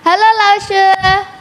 Halo Laushe.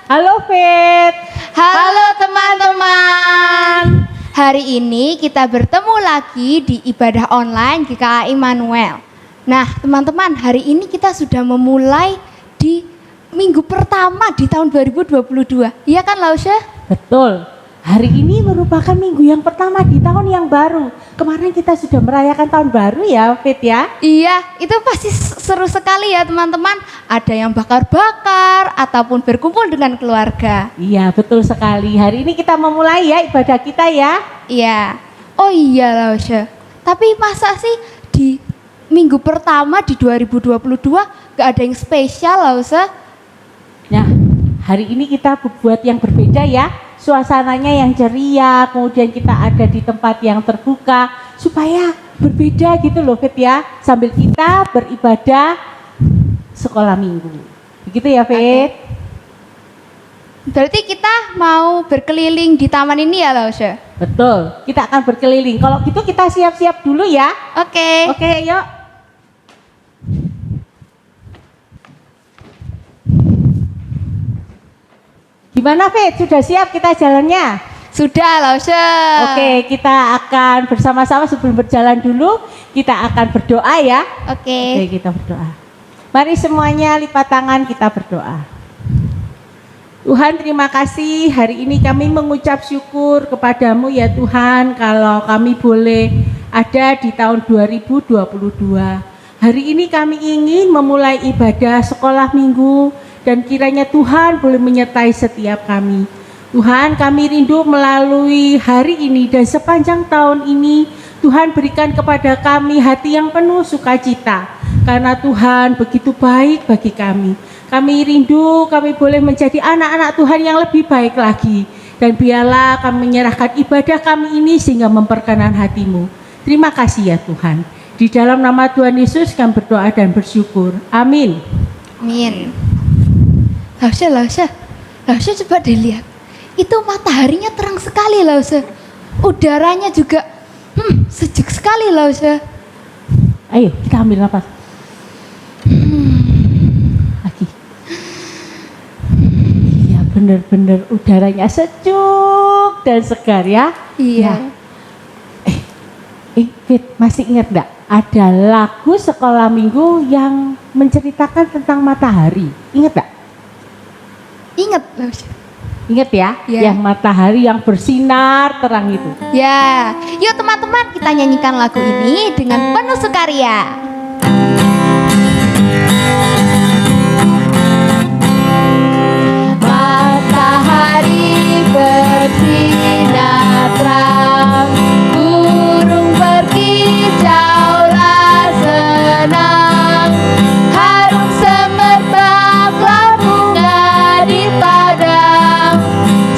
Halo Fit. Halo teman-teman. Hari ini kita bertemu lagi di ibadah online GKA Immanuel. Nah teman-teman, hari ini kita sudah memulai di minggu pertama di tahun 2022. Iya kan Laushe? Betul. Hari ini merupakan minggu yang pertama di tahun yang baru. Kemarin kita sudah merayakan tahun baru ya Fit ya. Iya, itu pasti seru sekali ya teman-teman. Ada yang bakar-bakar ataupun berkumpul dengan keluarga. Iya betul sekali. Hari ini kita memulai ya ibadah kita ya. Iya. Oh iya Laushe. Tapi masa sih di minggu pertama di 2022 gak ada yang spesial Laushe? Nah hari ini kita buat yang berbeda ya. Suasananya yang ceria, kemudian kita ada di tempat yang terbuka supaya berbeda gitu loh Fit ya, sambil kita beribadah sekolah minggu. Begitu ya Fit? Berarti kita mau berkeliling di taman ini ya Laushe? Betul, kita akan berkeliling. Kalau gitu kita siap-siap dulu ya. Oke. Oke, yuk. Gimana Fit? Sudah siap kita jalannya? Sudah Laushe. Oke, kita akan bersama-sama sebelum berjalan dulu, kita akan berdoa ya. Oke. Oke, kita berdoa. Mari semuanya lipat tangan, kita berdoa. Tuhan, terima kasih hari ini kami mengucap syukur kepadamu ya Tuhan, kalau kami boleh ada di tahun 2022. Hari ini kami ingin memulai ibadah sekolah minggu, dan kiranya Tuhan boleh menyertai setiap kami. Tuhan, kami rindu melalui hari ini dan sepanjang tahun ini, Tuhan berikan kepada kami hati yang penuh sukacita, karena Tuhan begitu baik bagi kami. Kami rindu kami boleh menjadi anak-anak Tuhan yang lebih baik lagi, dan biarlah kami menyerahkan ibadah kami ini sehingga memperkenan hati-Mu. Terima kasih ya Tuhan. Di dalam nama Tuhan Yesus kami berdoa dan bersyukur. Amin. Amin. Laushe, coba dilihat. Itu mataharinya terang sekali Laushe. Udaranya juga sejuk sekali Laushe. Ayo kita ambil nafas. Lagi. Iya benar-benar udaranya sejuk dan segar ya. Iya. Fit, masih ingat enggak? Ada lagu sekolah minggu yang menceritakan tentang matahari. Ingat enggak? Ingat Laushe. Ingat ya? Ya. Yang matahari yang bersinar terang itu. Ya, yuk teman-teman kita nyanyikan lagu ini dengan penuh sukaria. Matahari bersinar terang, burung berkicaulah senang, harum semerbaklah bunga di padang,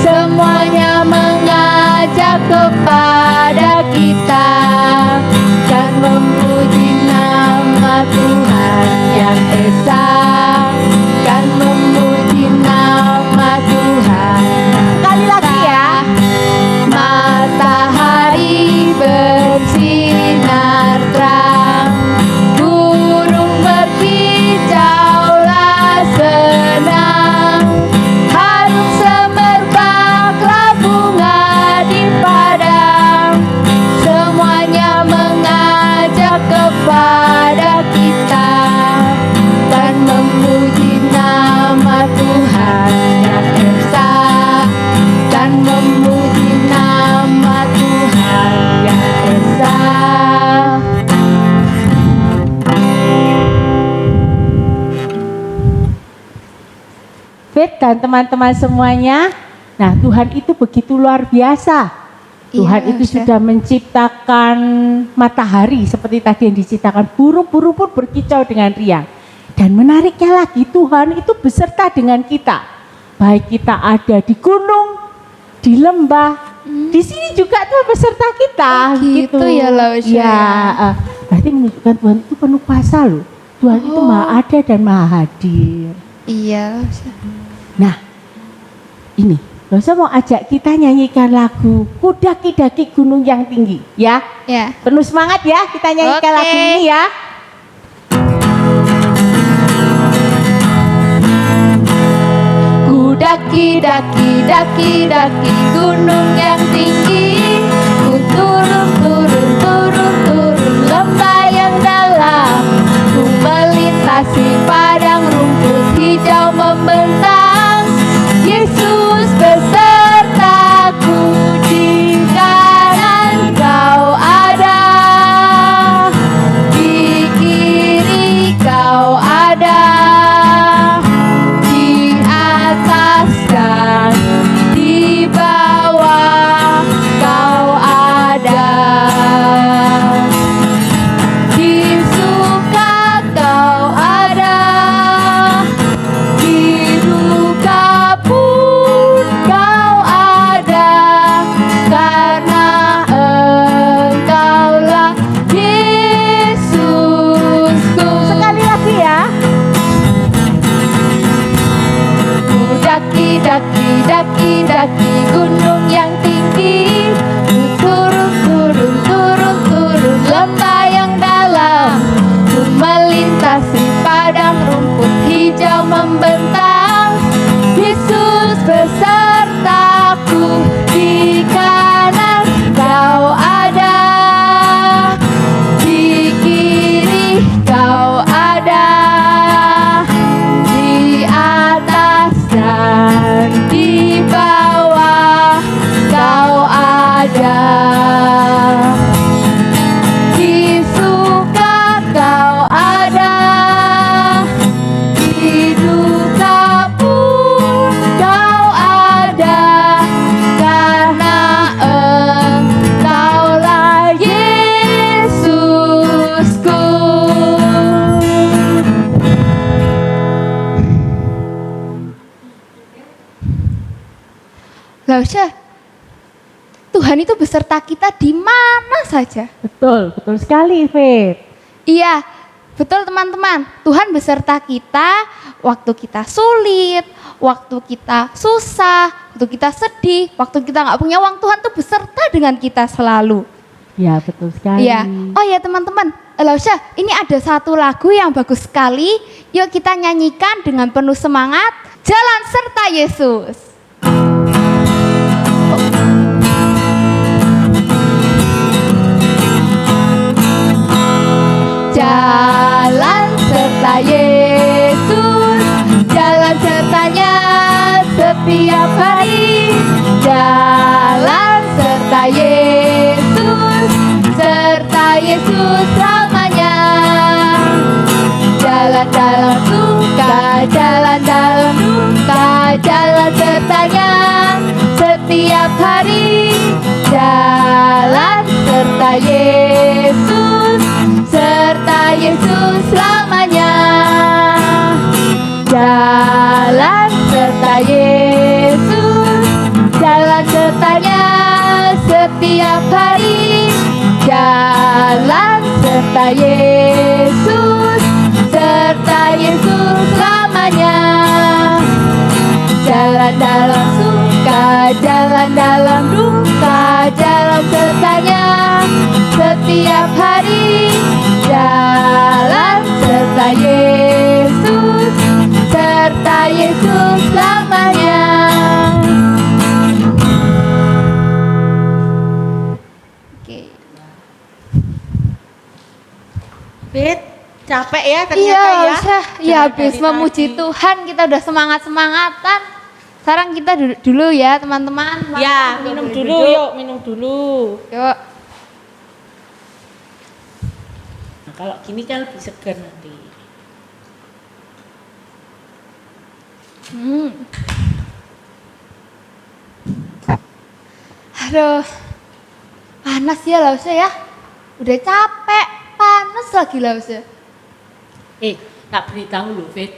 semuanya mengajak kepada kita dan memuji nama Tuhan yang esa, dan memuji nama Tuhan. Kali lagi ya. Matahari bersinar terang, burung berkicaulah senang, harum semerbaklah bunga di padang, semuanya mengajak kepada kita dan memuji nama Tuhan yang esa, dan memuji nama Tuhan yang esa. Fit dan teman-teman semuanya. Nah, Tuhan itu begitu luar biasa. Tuhan Iya, itu Laushe. sudah menciptakan matahari seperti tadi yang diciptakan, burung-burung pun berkicau dengan riang. Dan menariknya lagi, Tuhan itu beserta dengan kita. Baik kita ada di gunung, di lembah, di sini juga Tuhan beserta kita. Oh, gitu ya, Laushe. Ya, berarti menunjukkan Tuhan itu penuh kuasa loh. Tuhan itu maha ada dan maha hadir. Iya Laushe. Nah, ini Laushe mau ajak kita nyanyikan lagu Kudaki-daki Gunung yang Tinggi, ya. Ya. Penuh semangat ya, kita nyanyikan Oke. lagu ini ya. daki, daki, daki, daki gunung yang tinggi. Ku turun, turun, turun, turun lembah yang dalam. Ku melintasi padang rumput hijau membentang. Yesus besertaku, di kanan kau ada, di kiri kau ada, di atas dan di bawah kau ada, di suka kau ada, di duka pun kau ada, karena engkaulah Yesusku. Sekali lagi ya. Ku daki, daki, daki, daki gunung yang tinggi. Ku turun, turun, turun, turun lembah yang dalam. Ku melintasi padang rumput hijau membentang. Yesus besertaku, di kanan kau ada, di kiri kau ada, di atas dan di bawah kau ada, di suka kau ada, di duka pun kau ada, karena engkaulah Yesusku. Lausya, Tuhan itu beserta kita di mana saja. Betul, betul sekali, Fit. Iya, betul teman-teman. Tuhan beserta kita waktu kita sulit, waktu kita susah, waktu kita sedih, waktu kita nggak punya uang. Tuhan tuh beserta dengan kita selalu. Ya, betul sekali. Iya. Oh ya teman-teman, Lausya, ini ada satu lagu yang bagus sekali. Yuk kita nyanyikan dengan penuh semangat. Jalan serta Yesus. Jalan serta Yesus, jalan sertanya setiap hari. Jalan serta Yesus, serta Yesus selamanya. Jalan dalam suka, jalan dalam duka, jalan sertanya setiap hari. Jalan serta Yesus, serta Yesus selamanya. Jalan serta Yesus, jalan sertanya setiap hari. Jalan serta Yesus, serta Yesus selamanya. Jalan dalam suka, jalan dalam duka, jalan sertanya setiap hari. Jalan serta Yesus, serta Yesus selamanya. Oke. Fit, capek ya ternyata Iya, ya. ya habis Dari memuji tadi. Tuhan kita udah semangat-semangatan. Sekarang kita duduk dulu ya teman-teman. Ya, Teman-teman juga minum boleh dulu duduk. yuk, minum dulu. Yuk. Nah, kalau gini kan lebih segar nanti. Aduh, panas ya Lausya ya. Udah capek, panas lagi Lausya. Tak beritahu loh, Fit.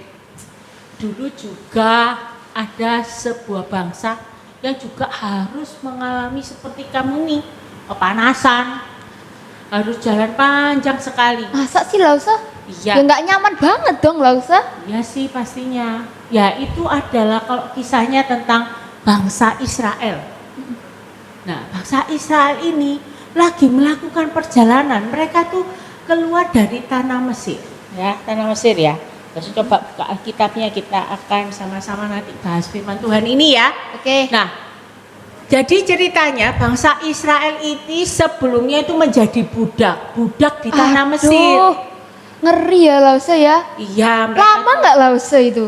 Dulu juga ada sebuah bangsa yang juga harus mengalami seperti kamu nih, kepanasan. Harus jalan panjang sekali. Masa sih Lausya? Iya. Ya nggak nyaman banget dong Lausya. Ya sih pastinya. Ya itu adalah kalau kisahnya tentang bangsa Israel. Nah, bangsa Israel ini lagi melakukan perjalanan. Mereka tuh keluar dari tanah Mesir, ya, tanah Mesir ya. Terus coba buka Alkitabnya, kita akan sama-sama nanti bahas firman Tuhan ini ya. Oke. Nah, jadi ceritanya bangsa Israel ini sebelumnya itu menjadi budak di tanah Mesir. Aduh, ngeri ya Lause ya. Iya, Lama nggak Lause itu?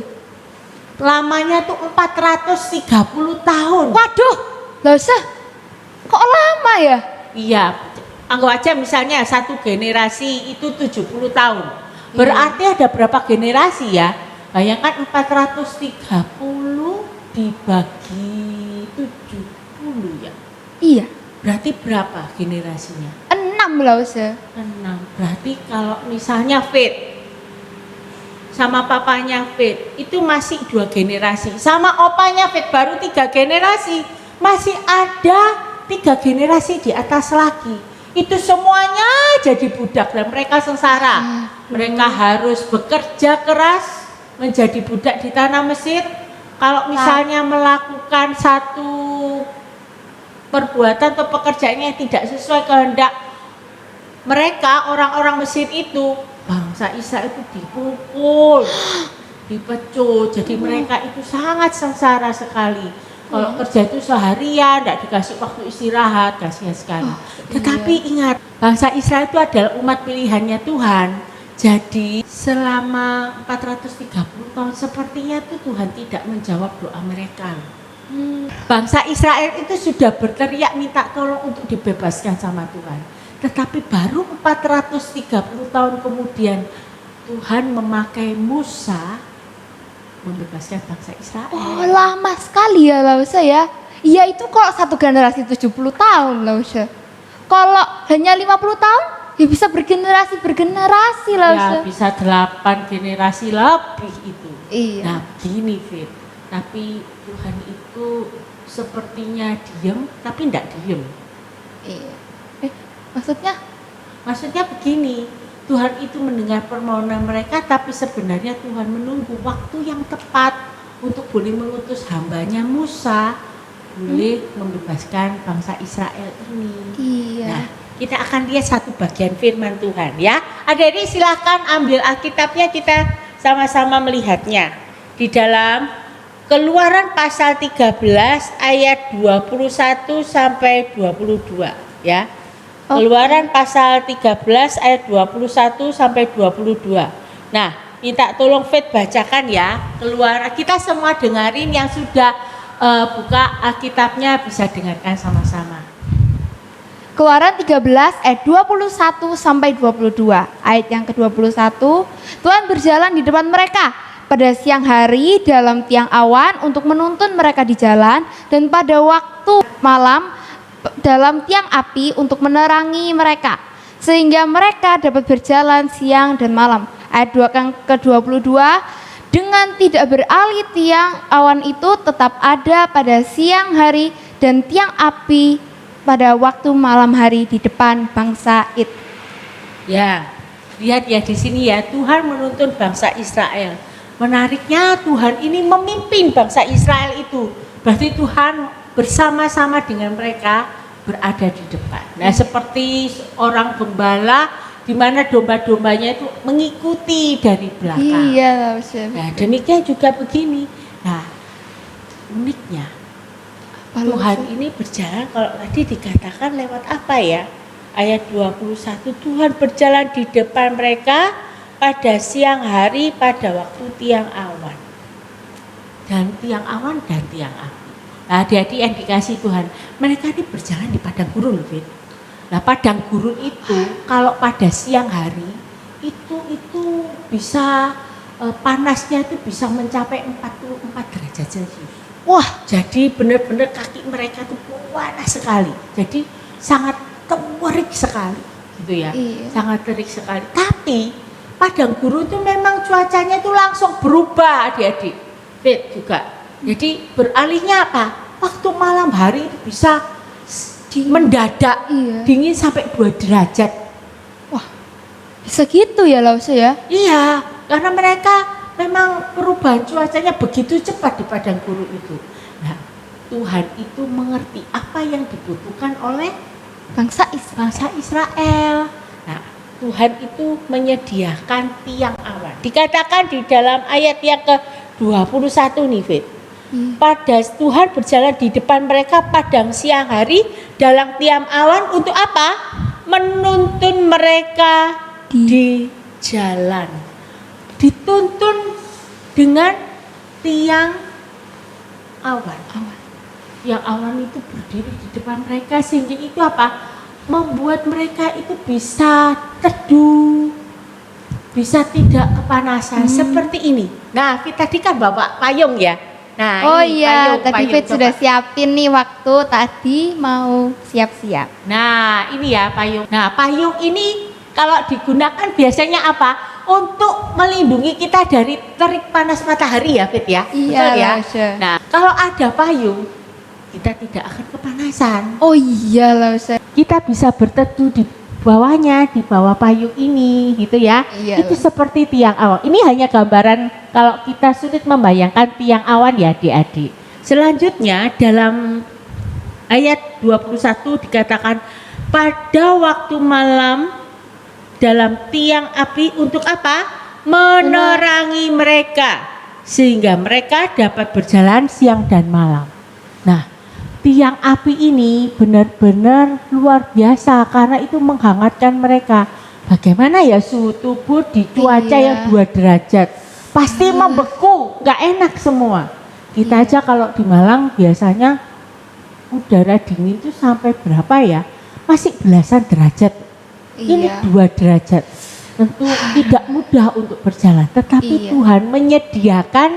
lamanya tuh 430 tahun. Waduh, Lause, kok lama ya? Iya, anggap aja misalnya satu generasi itu 70 tahun. Berarti ada berapa generasi ya? Bayangkan 430 dibagi 70 ya. Iya, Berarti berapa generasinya? 6 Lause. 6. Berarti kalau misalnya Fit sama papanya Fit itu masih 2 generasi. Sama opanya Fit baru 3 generasi. Masih ada 3 generasi di atas lagi. Itu semuanya jadi budak dan mereka sengsara. Mereka harus bekerja keras menjadi budak di tanah Mesir. Kalau misalnya melakukan satu perbuatan atau pekerjaannya yang tidak sesuai kehendak mereka, orang-orang Mesir itu, bangsa Israel itu dipukul, dipecut. Jadi mereka itu sangat sengsara sekali. Kalau kerja itu seharian, tidak dikasih waktu istirahat, kasihan sekali. Tetapi ingat, bangsa Israel itu adalah umat pilihannya Tuhan. Jadi selama 430 tahun sepertinya itu Tuhan tidak menjawab doa mereka. Bangsa Israel itu sudah berteriak minta tolong untuk dibebaskan sama Tuhan. Tetapi baru 430 tahun kemudian Tuhan memakai Musa membebaskan bangsa Israel. Oh, lama sekali ya Lause ya. Iya, itu kalau satu generasi 70 tahun Lause. Kalau hanya 50 tahun, ya bisa bergenerasi Lause. Ya bisa 8 generasi lebih itu. Iya. Nah gini Fit, tapi Tuhan itu sepertinya diam tapi tidak diam. Iya. Maksudnya? Maksudnya begini, Tuhan itu mendengar permohonan mereka, tapi sebenarnya Tuhan menunggu waktu yang tepat untuk boleh mengutus hambanya Musa, boleh membebaskan bangsa Israel ini. Iya. Nah, kita akan lihat satu bagian firman Tuhan ya. Adik-adik silahkan ambil Alkitabnya, kita sama-sama melihatnya. Di dalam Keluaran pasal 13 ayat 21 sampai 22 ya. Keluaran pasal 13 ayat 21 sampai 22. Nah, minta tolong Fit bacakan ya. Keluaran, kita semua dengarin, yang sudah buka Alkitabnya bisa dengarkan sama-sama. Keluaran 13 ayat 21 sampai 22. Ayat yang ke-21, Tuhan berjalan di depan mereka pada siang hari dalam tiang awan untuk menuntun mereka di jalan, dan pada waktu malam dalam tiang api untuk menerangi mereka, sehingga mereka dapat berjalan siang dan malam. Ayat yang ke-22, dengan tidak beralih tiang awan itu tetap ada pada siang hari dan tiang api pada waktu malam hari di depan bangsa It. Ya, lihat ya di sini ya, Tuhan menuntun bangsa Israel. Menariknya Tuhan ini memimpin bangsa Israel itu. Berarti Tuhan bersama-sama dengan mereka berada di depan. Nah, seperti orang gembala di mana domba-dombanya itu mengikuti dari belakang. Iya, Nah, demikian juga begini. Nah, uniknya Tuhan ini berjalan, kalau tadi dikatakan lewat apa ya? Ayat 21, Tuhan berjalan di depan mereka pada siang hari pada waktu tiang awan. Dan tiang awan dan tiang api. Nah, adik-adik yang dikasih Tuhan, mereka ini berjalan di padang gurun, Fit. Nah, padang gurun itu kalau pada siang hari itu bisa panasnya itu bisa mencapai 44 derajat Celcius. Wah, jadi benar-benar kaki mereka itu panas sekali. Jadi sangat terik sekali, gitu ya. Iya. Sangat terik sekali. Tapi padang gurun itu memang cuacanya itu langsung berubah, adik-adik. Fit juga. Jadi beralihnya apa? Waktu malam hari itu bisa mendadak dingin sampai 2 derajat. Wah, bisa gitu ya Lause ya? Iya, karena mereka memang perubahan cuacanya begitu cepat di padang gurun itu. Nah, Tuhan itu mengerti apa yang dibutuhkan oleh Bangsa Israel. Nah, Tuhan itu menyediakan tiang awan. Dikatakan di dalam ayat yang ke-21 nih, Fit. Pada Tuhan berjalan di depan mereka padang siang hari dalam tiam awan untuk apa? Menuntun mereka di jalan. Dituntun dengan tiang awan. Yang awan itu berdiri di depan mereka sehingga itu apa? Membuat mereka itu bisa teduh, bisa tidak kepanasan seperti ini. Nah, kita tadi kan bawa payung ya. Nah, Oh ini iya, payung, tadi payung, Fit coba. sudah siapin nih waktu tadi mau siap-siap. Nah, ini ya payung. Nah, payung ini kalau digunakan biasanya apa? Untuk melindungi kita dari terik panas matahari ya, Fit ya. Iya, Betul ya. Lausya. Nah, kalau ada payung, kita tidak akan kepanasan. Oh iya Lausya. Kita bisa berteduh di bawahnya, di bawah payung ini gitu ya. Iya, Itu seperti tiang awan. Ini hanya gambaran kalau kita sulit membayangkan tiang awan ya adik-adik. Selanjutnya dalam ayat 21 dikatakan pada waktu malam dalam tiang api untuk apa? Menerangi mereka sehingga mereka dapat berjalan siang dan malam. Nah, tiang api ini benar-benar luar biasa karena itu menghangatkan mereka. Bagaimana ya suhu tubuh di cuaca Iya. yang 2 derajat? Pasti membeku, nggak enak semua. Kita aja kalau di Malang biasanya udara dingin itu sampai berapa ya? Masih belasan derajat. Ini Iya. 2 derajat. Tentu tidak mudah untuk berjalan, tetapi Iya. Tuhan menyediakan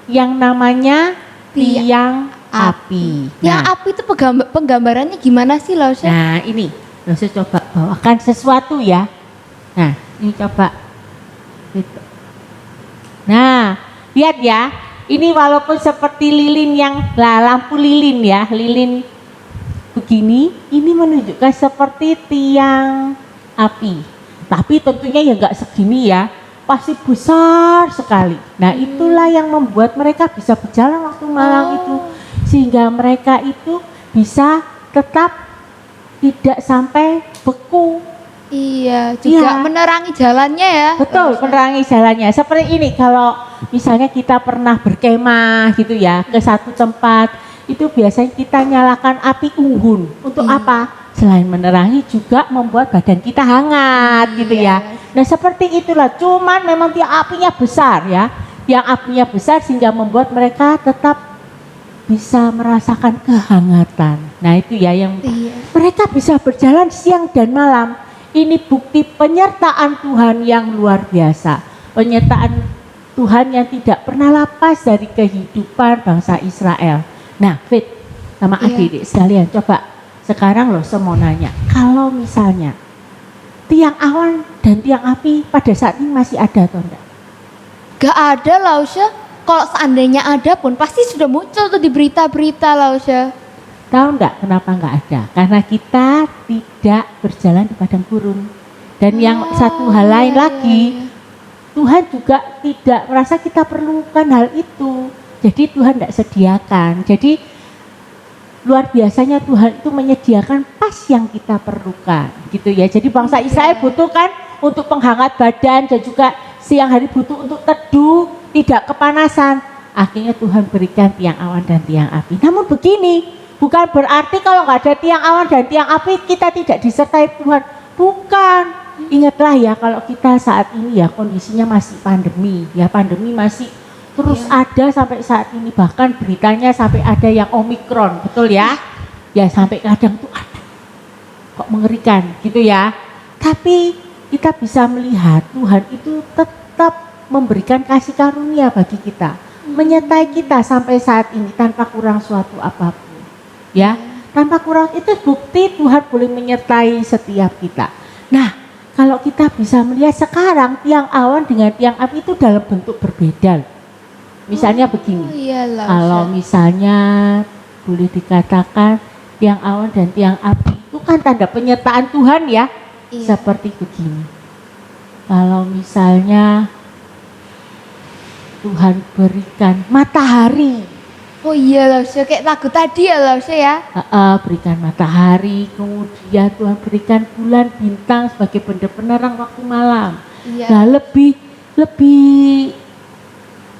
yang namanya tiang api. Yang api itu penggambarannya gimana sih Lausya? Nah ini, Lausya coba bawakan sesuatu ya. Nah ini coba. Gitu. Nah lihat ya, ini walaupun seperti lilin yang lampu lilin ya, lilin begini, ini menunjukkan seperti tiang api. Tapi tentunya ya nggak segini ya, pasti besar sekali. Nah itulah yang membuat mereka bisa berjalan waktu malam itu, sehingga mereka itu bisa tetap tidak sampai beku. Iya, juga Iya. menerangi jalannya ya. Betul, menerangi jalannya. Seperti ini kalau misalnya kita pernah berkemah gitu ya ke satu tempat, itu biasanya kita nyalakan api unggun. Untuk Iya. apa? Selain menerangi juga membuat badan kita hangat gitu ya. Nah seperti itulah, cuman memang tiang apinya besar ya. Tiang apinya besar sehingga membuat mereka tetap bisa merasakan kehangatan. Nah itu ya yang Iya. mereka bisa berjalan siang dan malam. Ini bukti penyertaan Tuhan yang luar biasa. Penyertaan Tuhan yang tidak pernah lepas dari kehidupan bangsa Israel. Nah, Fit sama Iya. adik-adik sekalian, coba sekarang loh saya mau nanya. Kalau misalnya tiang awan dan tiang api pada saat ini masih ada atau enggak? Gak ada Lausya. Kalau seandainya ada pun pasti sudah muncul tuh di berita-berita Lausya. Tahu enggak kenapa enggak ada? Karena kita tidak berjalan di padang gurun. Dan yang satu hal lain lagi, Tuhan juga tidak merasa kita perlukan hal itu. Jadi Tuhan tidak sediakan. Jadi luar biasanya Tuhan itu menyediakan pas yang kita perlukan, gitu ya. Jadi bangsa Israel butuh kan untuk penghangat badan dan juga siang hari butuh untuk teduh, tidak kepanasan. Akhirnya Tuhan berikan tiang awan dan tiang api. Namun begini, bukan berarti kalau nggak ada tiang awan dan tiang api kita tidak disertai Tuhan. Bukan. Ingatlah ya kalau kita saat ini ya kondisinya masih pandemi, ya pandemi masih terus ada sampai saat ini, bahkan beritanya sampai ada yang Omikron, betul ya? Ya sampai kadang tuh aduh kok mengerikan gitu ya. Tapi kita bisa melihat Tuhan itu tetap memberikan kasih karunia bagi kita, menyertai kita sampai saat ini tanpa kurang suatu apapun. Ya, tanpa kurang, itu bukti Tuhan boleh menyertai setiap kita. Nah, kalau kita bisa melihat sekarang tiang awan dengan tiang api itu dalam bentuk berbeda. Misalnya begini, Iya Lausya. kalau misalnya boleh dikatakan tiang awan dan tiang api itu kan tanda penyertaan Tuhan ya. Iya. Seperti begini. Kalau misalnya Tuhan berikan matahari, Oh iya Lausya, kayak lagu tadi ya Lausya ya. berikan matahari, kemudian Tuhan berikan bulan bintang sebagai benda penerang waktu malam. Iya. Nah, lebih lebih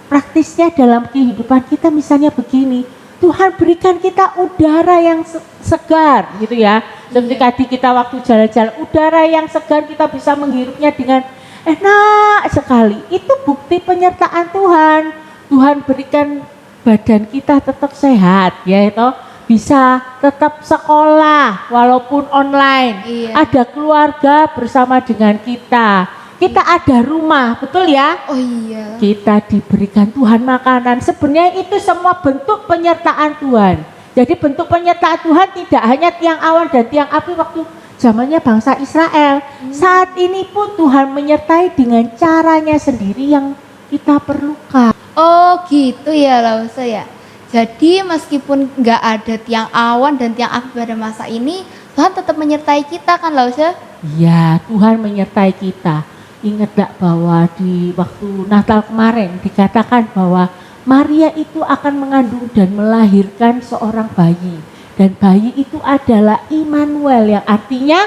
praktisnya dalam kehidupan kita misalnya begini, Tuhan berikan kita udara yang segar gitu ya. Seperti tadi kita waktu jalan-jalan, udara yang segar kita bisa menghirupnya dengan enak sekali. Itu bukti penyertaan Tuhan. Tuhan berikan badan kita tetap sehat ya itu. Bisa tetap sekolah walaupun online. Iya. Ada keluarga bersama dengan kita. Kita ada rumah, betul ya? Oh iya. Kita diberikan Tuhan makanan. Sebenarnya itu semua bentuk penyertaan Tuhan. Jadi bentuk penyertaan Tuhan tidak hanya tiang awan dan tiang api waktu zamannya bangsa Israel. Saat ini pun Tuhan menyertai dengan caranya sendiri yang kita perlukan. Oh gitu ya Lause ya. Jadi meskipun nggak ada tiang awan dan tiang api pada masa ini, Tuhan tetap menyertai kita kan Lause? Ya, Tuhan menyertai kita. Ingat gak bahwa di waktu Natal kemarin dikatakan bahwa Maria itu akan mengandung dan melahirkan seorang bayi. Dan bayi itu adalah Immanuel yang artinya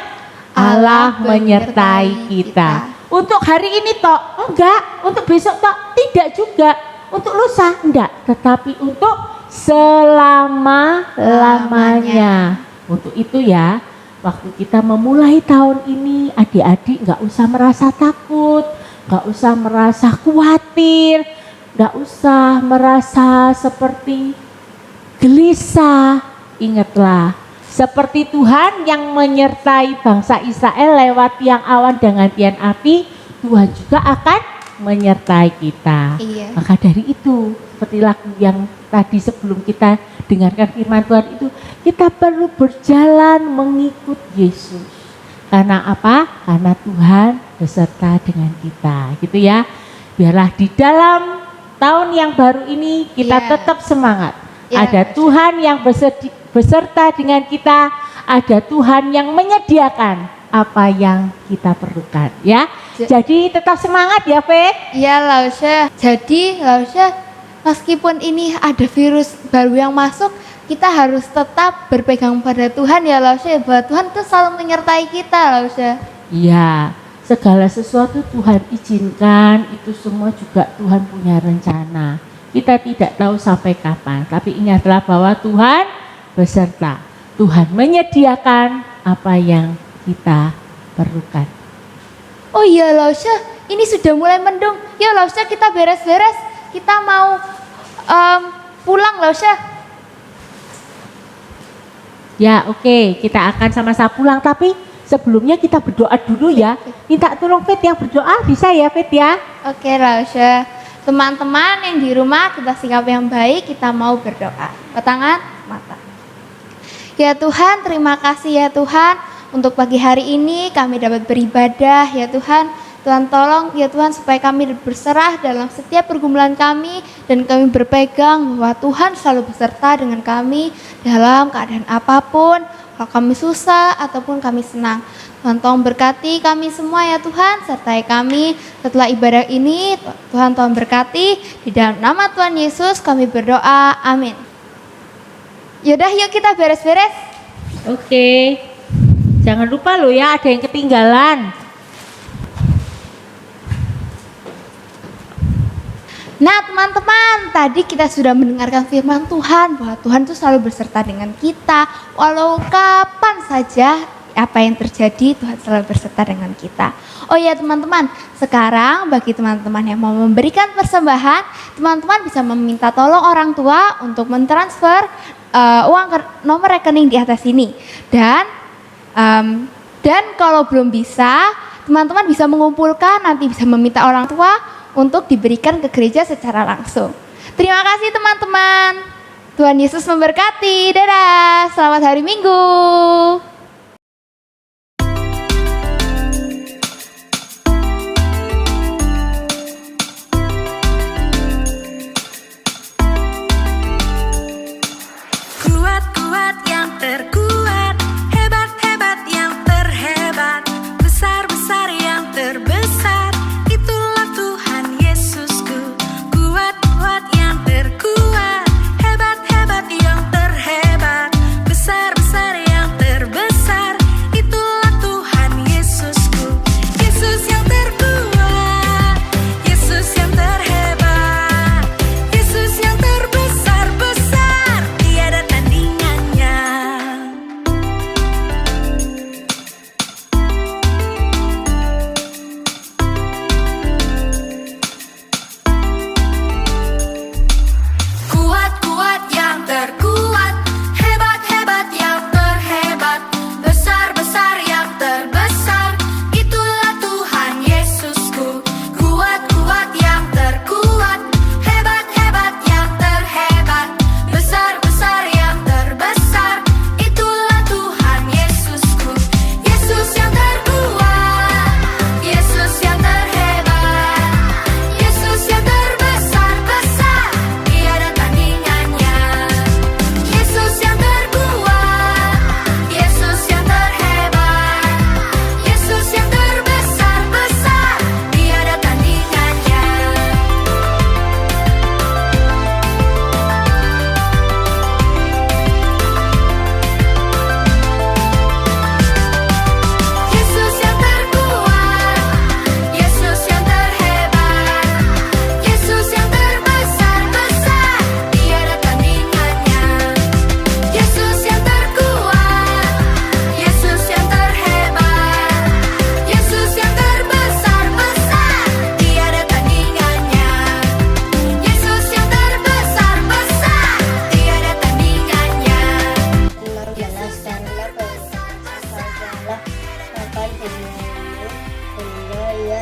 Allah menyertai kita. Untuk hari ini toh enggak, untuk besok toh tidak juga, untuk lusa enggak, tetapi untuk selama-lamanya. Untuk itu ya, waktu kita memulai tahun ini, adik-adik nggak usah merasa takut, nggak usah merasa khawatir, nggak usah merasa seperti gelisah. Ingatlah, seperti Tuhan yang menyertai bangsa Israel lewat tiang awan dengan tiang api, Tuhan juga akan menyertai kita. Iya. Maka dari itu, seperti lagu yang tadi sebelum kita dengarkan firman Tuhan itu, kita perlu berjalan mengikut Yesus. Karena apa? Karena Tuhan beserta dengan kita, gitu ya. Biarlah di dalam tahun yang baru ini kita tetap semangat. Ada Tuhan yang beserta dengan kita, ada Tuhan yang menyediakan apa yang kita perlukan, ya. Jadi tetap semangat ya, Fe. Iya Lause. Jadi Lause, meskipun ini ada virus baru yang masuk, kita harus tetap berpegang pada Tuhan ya Lause, bahwa Tuhan itu selalu menyertai kita Lause. Iya, segala sesuatu Tuhan izinkan, itu semua juga Tuhan punya rencana. Kita tidak tahu sampai kapan, tapi ingatlah bahwa Tuhan beserta. Tuhan menyediakan apa yang kita perlukan. Oh iya Lause, ini sudah mulai mendung. Yuk Lause, kita beres-beres. Kita mau pulang Lause. Ya oke, kita akan sama-sama pulang, tapi sebelumnya kita berdoa dulu ya. Minta tolong Fit yang berdoa, bisa ya Fit ya? Oke Lause. Teman-teman yang di rumah, kita sikap yang baik, kita mau berdoa. Tangan, mata. Ya Tuhan, terima kasih ya Tuhan, untuk pagi hari ini kami dapat beribadah ya Tuhan. Tuhan tolong ya Tuhan supaya kami berserah dalam setiap pergumulan kami, dan kami berpegang bahwa Tuhan selalu beserta dengan kami dalam keadaan apapun, kalau kami susah ataupun kami senang. Tuhan tolong berkati kami semua ya Tuhan, sertai kami setelah ibadah ini. Tuhan tolong berkati, di dalam nama Tuhan Yesus kami berdoa, amin. Yaudah yuk kita beres-beres. Oke, jangan lupa loh ya, ada yang ketinggalan. Nah teman-teman, tadi kita sudah mendengarkan firman Tuhan bahwa Tuhan itu selalu beserta dengan kita. Walau kapan saja apa yang terjadi, Tuhan selalu beserta dengan kita. Oh ya teman-teman, sekarang bagi teman-teman yang mau memberikan persembahan, teman-teman bisa meminta tolong orang tua untuk mentransfer uang ke nomor rekening di atas ini. Dan kalau belum bisa, teman-teman bisa mengumpulkan, nanti bisa meminta orang tua untuk diberikan ke gereja secara langsung. Terima kasih teman-teman. Tuhan Yesus memberkati. Dadah, selamat hari Minggu. Kuat-kuat yang terkuat, hebat-hebat yang terhebat, besar-besar yang terbesar, itulah Tuhan Yesusku. Kuat-kuat yang terkuat, hebat-hebat yang terhebat, besar-besar yang terbesar.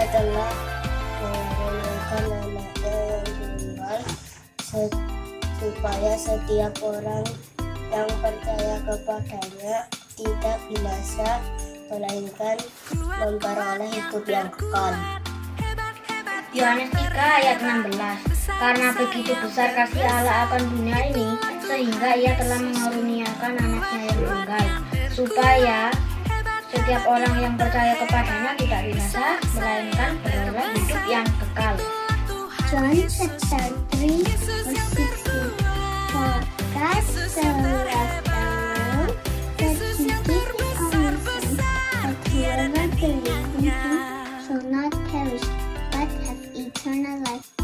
telah mengurungkan anaknya yang tunggal supaya setiap orang yang percaya kepadanya tidak binasa melainkan memperoleh hidup yang kekal. Yohanes 3 ayat 16. Karena begitu besar kasih Allah akan dunia ini, sehingga ia telah mengaruniakan anaknya yang tunggal, supaya setiap orang yang percaya kepadanya tidak binasa, melainkan beroleh hidup yang kekal. John chapter 3 verse 16. For God so loved the world that he gave his only Son, that whoever believes in him shall not perish but have eternal life.